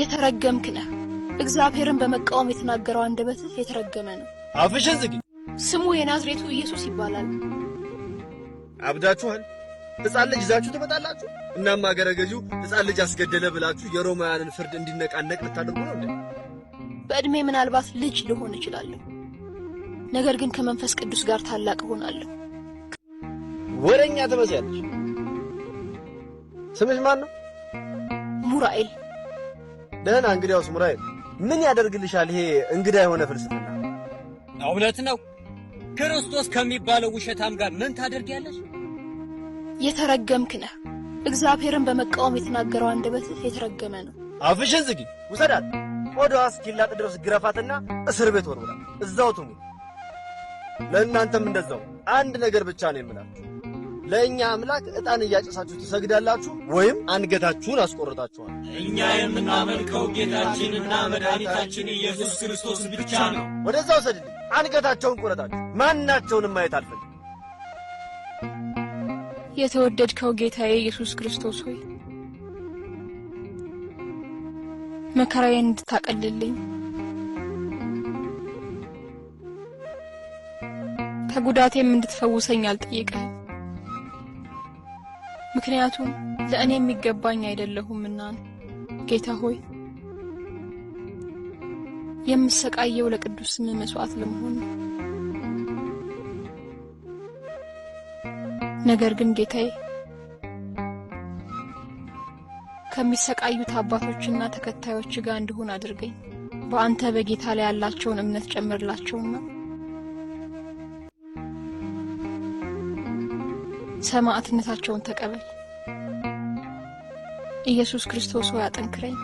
የተረገምክ ነህ። እግዚአብሔርን በመቃወም የተናገረው አንደበትህ የተረገመ ነው። አፍሽን ዝጊ። ስሙ የናዝሬቱ ኢየሱስ ይባላል። አብዳችኋል። ሕፃን ልጅ ይዛችሁ ትመጣላችሁ። እናም አገረ ገዢው ሕፃን ልጅ አስገደለ ብላችሁ የሮማውያንን ፍርድ እንዲነቃነቅ ልታደርጉ ነው እንዴ? በእድሜ ምናልባት ልጅ ልሆን እችላለሁ፣ ነገር ግን ከመንፈስ ቅዱስ ጋር ታላቅ ሆናለሁ። ወረኛ ትመስያለሽ። ስምሽ ማን ነው? ሙራኤል። ደህና እንግዲያውስ ሙራኤል ምን ያደርግልሻል ይሄ እንግዳ የሆነ ፍልስፍና? እውነት ነው። ክርስቶስ ከሚባለው ውሸታም ጋር ምን ታደርጊያለሽ? የተረገምክ ነህ። እግዚአብሔርን በመቃወም የተናገረው አንደበትህ የተረገመ ነው። አፍሽን ዝጊ። ውሰዳት፣ ወደዋ እስኪላጥ ድረስ ግረፋትና እስር ቤት ወርውራት፣ እዛው ትሙት። ለእናንተም እንደዛው አንድ ነገር ብቻ ነው የምላችሁ። ለእኛ አምላክ ዕጣን እያጨሳችሁ ትሰግዳላችሁ ወይም አንገታችሁን አስቆርጣችኋል። እኛ የምናመልከው ጌታችንና መድኃኒታችን ኢየሱስ ክርስቶስ ብቻ ነው። ወደዛው ሰድልኝ፣ አንገታቸውን ቁረጣችሁ። ማናቸውንም ማየት አልፈልግም። የተወደድከው ጌታዬ ኢየሱስ ክርስቶስ ሆይ መከራዬን እንድታቀልልኝ ከጉዳቴም እንድትፈውሰኝ አልጠየቀህም። ምክንያቱም ለእኔ የሚገባኝ አይደለሁምና ነው። ጌታ ሆይ የምሰቃየው ለቅዱስ ስምህ መስዋዕት ለመሆን ነው። ነገር ግን ጌታዬ ከሚሰቃዩት አባቶችና ተከታዮች ጋር እንድሆን አድርገኝ። በአንተ በጌታ ላይ ያላቸውን እምነት ጨምርላቸውና ሰማዕትነታቸውን ተቀበል። ኢየሱስ ክርስቶስ ሆይ አጠንክረኝ።